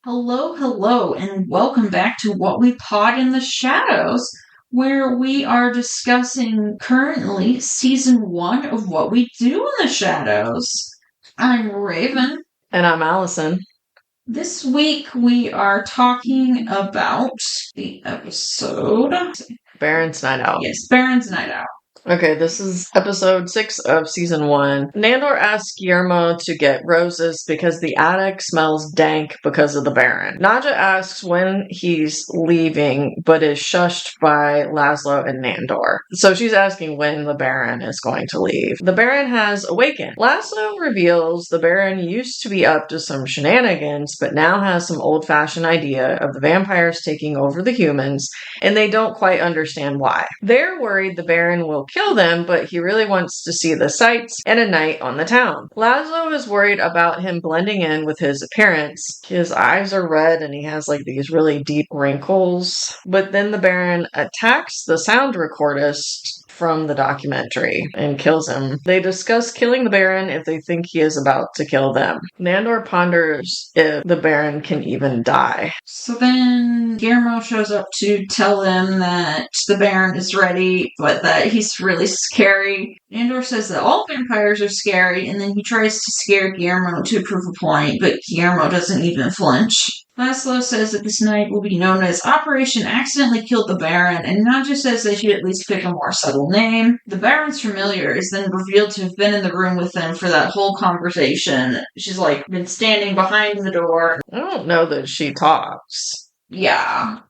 Hello, hello, and welcome back to What We Pod in the Shadows, where we are discussing currently season 1 of What We Do in the Shadows. I'm Raven. And I'm Alison. This week we are talking about the episode Baron's Night Out. Yes, Baron's Night Out. Okay, this is episode 6 of season 1. Nandor asks Guillermo to get roses because the attic smells dank because of the Baron. Nadja asks when he's leaving, but is shushed by Laszlo and Nandor. So she's asking when the Baron is going to leave. The Baron has awakened. Laszlo reveals the Baron used to be up to some shenanigans, but now has some old-fashioned idea of the vampires taking over the humans, and they don't quite understand why. They're worried the Baron will kill them, but he really wants to see the sights and a night on the town. Laszlo is worried about him blending in with his appearance. His eyes are red and he has like these really deep wrinkles. But then the Baron attacks the sound recordist from the documentary and kills him. They discuss killing the Baron if they think he is about to kill them. Nandor ponders if the Baron can even die. So then Guillermo shows up to tell them that the Baron is ready, but that he's really scary. Nandor says that all vampires are scary, and then he tries to scare Guillermo to prove a point, but Guillermo doesn't even flinch. Laszlo says that this night will be known as Operation Accidentally Killed the Baron, and Nadja says they should at least pick a more subtle name. The Baron's familiar is then revealed to have been in the room with them for that whole conversation. She's been standing behind the door. I don't know that she talks. Yeah,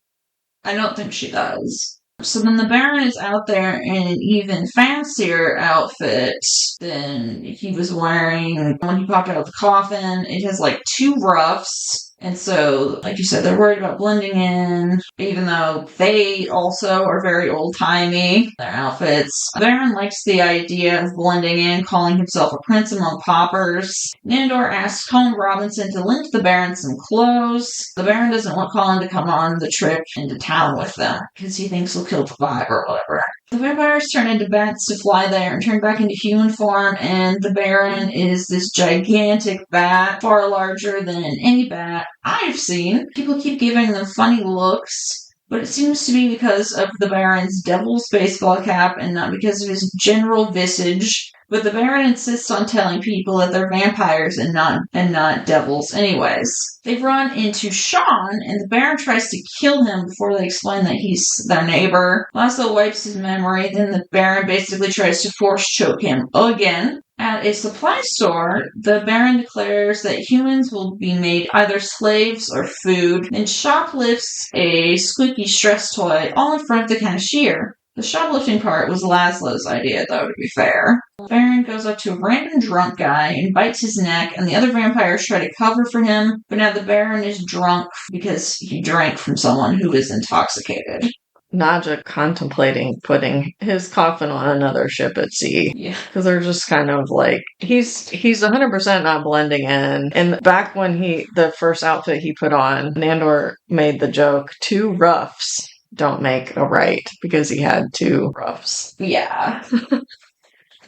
I don't think she does. So then the Baron is out there in an even fancier outfit than he was wearing when he popped out of the coffin. It has 2 ruffs. And so, like you said, they're worried about blending in, even though they also are very old-timey, their outfits. Baron likes the idea of blending in, calling himself a prince among paupers. Nandor asks Colin Robinson to lend the Baron some clothes. The Baron doesn't want Colin to come on the trip into town with them, because he thinks he'll kill the vibe or whatever. The vampires turn into bats to fly there and turn back into human form, and the Baron is this gigantic bat, far larger than any bat I've seen. People keep giving them funny looks, but it seems to be because of the Baron's devil's baseball cap and not because of his general visage. But the Baron insists on telling people that they're vampires and not devils anyways. They run into Sean, and the Baron tries to kill him before they explain that he's their neighbor. Laszlo wipes his memory, then the Baron basically tries to force choke him again. At a supply store, the Baron declares that humans will be made either slaves or food, and shoplifts a squeaky stress toy all in front of the cashier. The shoplifting part was Laszlo's idea, though, to be fair. Baron goes up to a random drunk guy and bites his neck, and the other vampires try to cover for him, but now the Baron is drunk because he drank from someone who is intoxicated. Nadja contemplating putting his coffin on another ship at sea. Yeah. Because they're just kind of he's 100% not blending in. And back when the first outfit he put on, Nandor made the joke, 2 ruffs don't make a right, because he had 2 ruffs. Yeah. The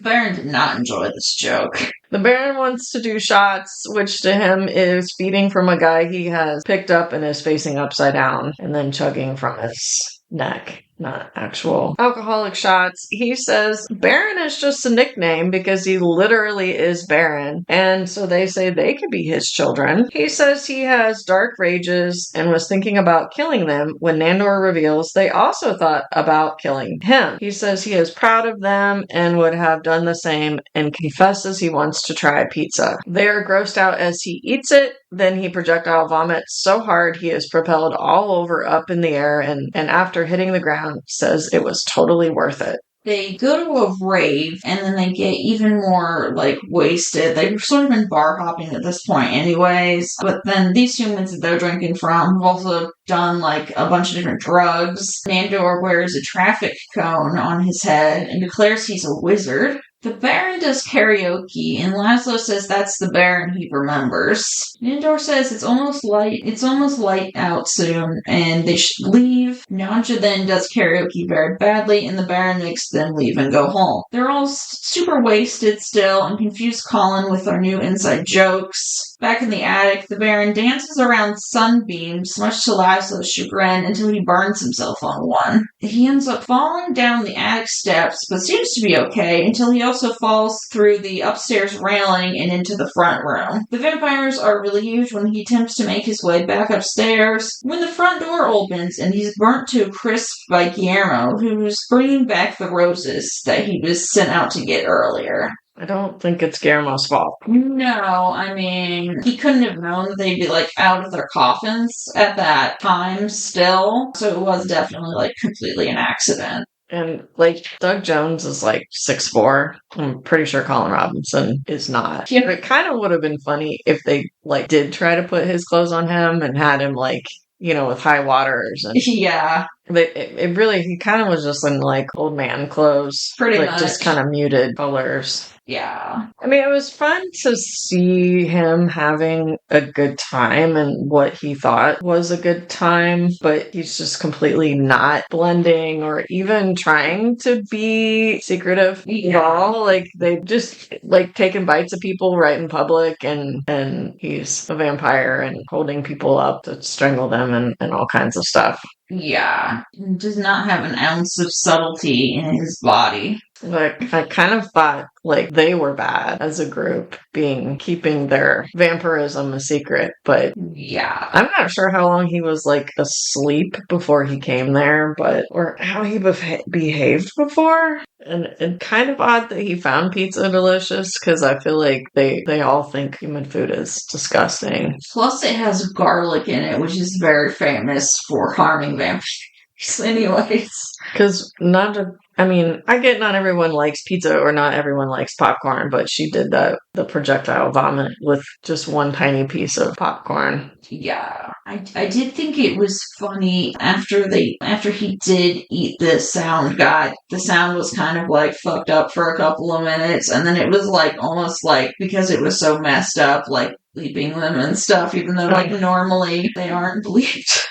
Baron did not enjoy this joke. The Baron wants to do shots, which to him is feeding from a guy he has picked up and is facing upside down, and then chugging from his neck, not actual alcoholic shots. He says Baron is just a nickname because he literally is Baron, and so they say they could be his children. He says he has dark rages and was thinking about killing them when Nandor reveals they also thought about killing him. He says he is proud of them and would have done the same, and confesses he wants to try pizza. They are grossed out as he eats it. Then he projectile vomits so hard he is propelled all over up in the air, and after hitting the ground says it was totally worth it. They go to a rave, and then they get even more, wasted. They've sort of been bar hopping at this point anyways. But then these humans that they're drinking from have also done, a bunch of different drugs. Nandor wears a traffic cone on his head and declares he's a wizard. The Baron does karaoke, and Laszlo says that's the Baron he remembers. Nandor says it's almost light out soon, and they should leave. Nadja then does karaoke very badly, and the Baron makes them leave and go home. They're all super wasted still, and confuse Colin with our new inside jokes. Back in the attic, the Baron dances around sunbeams, much to Laszlo's chagrin, until he burns himself on one. He ends up falling down the attic steps, but seems to be okay, until he also falls through the upstairs railing and into the front room. The vampires are relieved when he attempts to make his way back upstairs, when the front door opens and he's burnt to a crisp by Guillermo, who's bringing back the roses that he was sent out to get earlier. I don't think it's Guillermo's fault. No, I mean, he couldn't have known that they'd be, out of their coffins at that time still. So it was definitely, completely an accident. And, Doug Jones is, 6'4". I'm pretty sure Colin Robinson is not. Yeah. It kind of would have been funny if they, did try to put his clothes on him and had him, with high waters. And yeah. It really, he kind of was just in, old man clothes. Pretty much. Just kind of muted colors. Yeah. I mean, it was fun to see him having a good time and what he thought was a good time, but he's just completely not blending or even trying to be secretive at all. They just taking bites of people right in public, and he's a vampire and holding people up to strangle them and all kinds of stuff. Yeah. He does not have an ounce of subtlety in his body. I kind of thought they were bad as a group, keeping their vampirism a secret, but yeah, I'm not sure how long he was asleep before he came there, or how he behaved before. And kind of odd that he found pizza delicious, because I feel like they all think human food is disgusting. Plus, it has garlic in it, which is very famous for harming vampires. Anyways, because I get not everyone likes pizza or not everyone likes popcorn, but she did the projectile vomit with just one tiny piece of popcorn. Yeah, I did think it was funny after he did eat the sound guy. The sound was kind of fucked up for a couple of minutes, and then it was almost because it was so messed up, bleeping them and stuff, even though normally they aren't bleeped.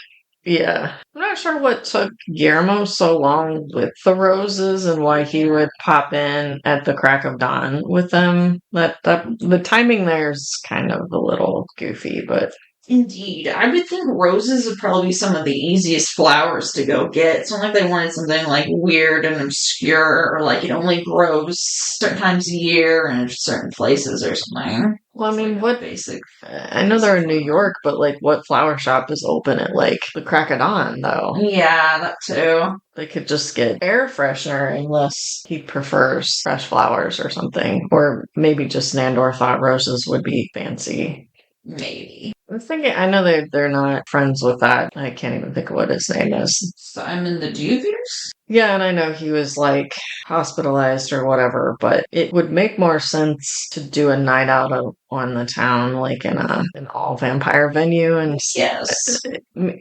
Yeah. I'm not sure what took Guillermo so long with the roses and why he would pop in at the crack of dawn with them. The timing there is kind of a little goofy, but... Indeed. I would think roses would probably be some of the easiest flowers to go get. It's not like they wanted something weird and obscure, or it only grows certain times a year in certain places or something. Well, I mean, what basic? I know they're in New York, but what flower shop is open at the crack of dawn, though? Yeah, that too. They could just get air freshener unless he prefers fresh flowers or something, or maybe just Nandor thought roses would be fancy. Maybe. I was thinking, I know they're not friends with that. I can't even think of what his name is. Simon the Duvius? Yeah, and I know he was hospitalized or whatever, but it would make more sense to do a night out on the town, in an all vampire venue, and yes,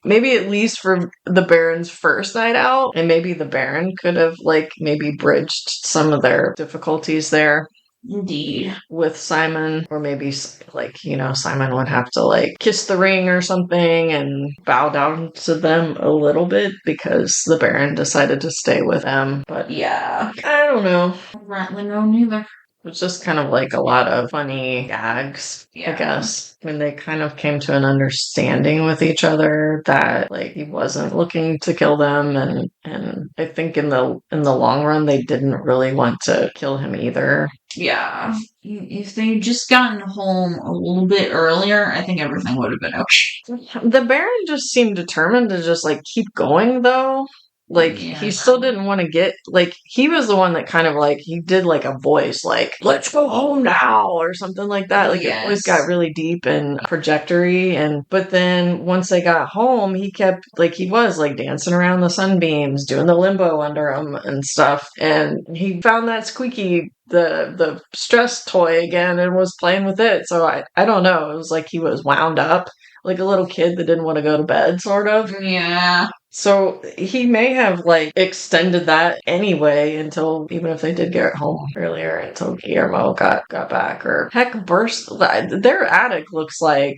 maybe at least for the Baron's first night out, and maybe the Baron could have maybe bridged some of their difficulties there. Indeed. With Simon, or maybe Simon would have to kiss the ring or something and bow down to them a little bit because the Baron decided to stay with them. But yeah, I don't know. I don't rightly know neither. It was just kind of a lot of funny gags, I guess. When they kind of came to an understanding with each other that he wasn't looking to kill them, and I think in the long run they didn't really want to kill him either. Yeah. If they'd just gotten home a little bit earlier, I think everything would have been okay. The Baron just seemed determined to just keep going, though. He still didn't want to get, he was the one that kind of, he did, a voice, let's go home now, or something like that. It always got really deep and trajectory, but then once they got home, he kept, he was, dancing around the sunbeams, doing the limbo under him and stuff, and he found that squeaky, the stress toy again, and was playing with it, so I don't know, it was he was wound up, like a little kid that didn't want to go to bed, sort of. Yeah. So he may have like extended that anyway until, even if they did get home earlier, until Guillermo got back, or heck, burst. Their attic looks like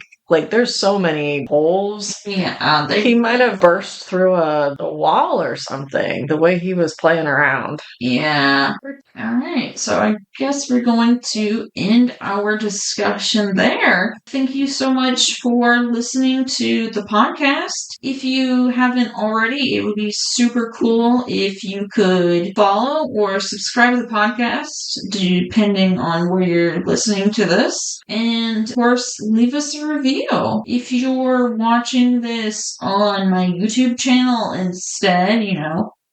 there's so many holes. Yeah, He might have burst through a wall or something, the way he was playing around. Yeah. All right. So I guess we're going to end our discussion there. Thank you so much for listening to the podcast. If you haven't already, it would be super cool if you could follow or subscribe to the podcast, depending on where you're listening to this. And of course, leave us a review. If you're watching this on my YouTube channel instead,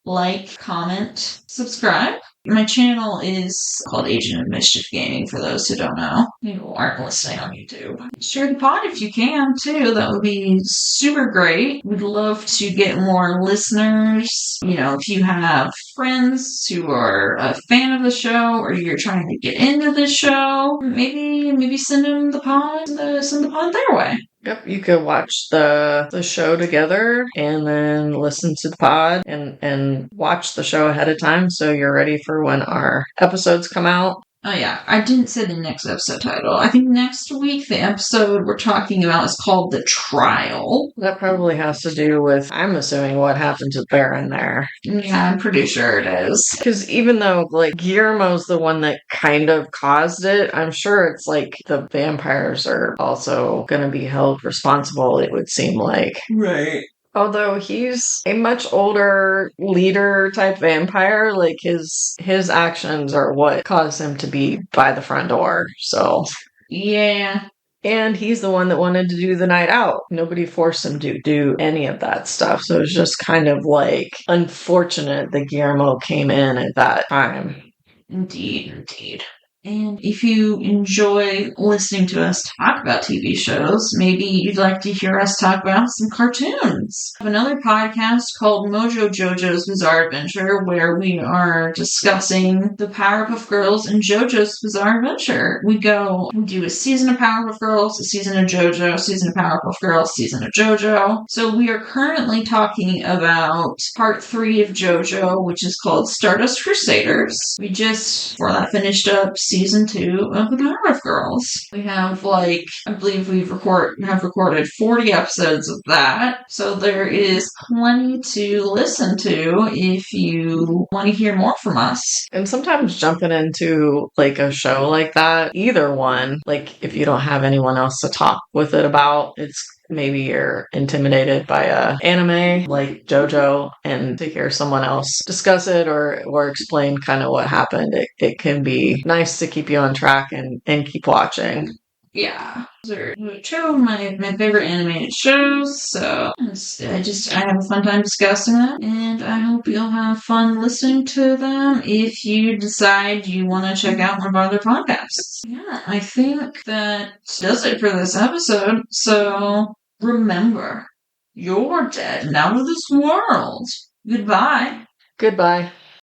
like, comment, subscribe. My channel is called Agent of Mischief Gaming, for those who don't know, who aren't listening on YouTube. Share the pod if you can, too. That would be super great. We'd love to get more listeners. If you have friends who are a fan of the show, or you're trying to get into the show, maybe send them the pod, send the pod their way. Yep, you could watch the show together and then listen to the pod and watch the show ahead of time so you're ready for when our episodes come out. Oh yeah, I didn't say the next episode title. I think next week the episode we're talking about is called The Trial. That probably has to do with, I'm assuming, what happened to Baron there. Yeah, I'm pretty sure it is. Because even though, Guillermo's the one that kind of caused it, I'm sure it's the vampires are also going to be held responsible, it would seem like. Right. Although he's a much older leader type vampire, his actions are what caused him to be by the front door. So yeah. And he's the one that wanted to do the night out. Nobody forced him to do any of that stuff. So it's just kind of unfortunate that Guillermo came in at that time. Indeed. And if you enjoy listening to us talk about TV shows, maybe you'd like to hear us talk about some cartoons. I have another podcast called Mojo Jojo's Bizarre Adventure, where we are discussing the Powerpuff Girls and JoJo's Bizarre Adventure. We do a season of Powerpuff Girls, a season of JoJo, a season of Powerpuff Girls, season of JoJo. So we are currently talking about part 3 of JoJo, which is called Stardust Crusaders. We just, before that finished up, season 2 of the Powerpuff Girls. We have I believe have recorded 40 episodes of that, so there is plenty to listen to if you want to hear more from us. And sometimes jumping into a show like that, either one, if you don't have anyone else to talk with it about, it's maybe you're intimidated by a anime like JoJo, and to hear someone else discuss it or explain kind of what happened, it can be nice to keep you on track and keep watching. Yeah, those are 2 of my favorite animated shows, so I have a fun time discussing them, and I hope you'll have fun listening to them if you decide you want to check out one of our other podcasts. Yeah, I think that does it for this episode, so remember, you're dead and out of this world. Goodbye. Goodbye.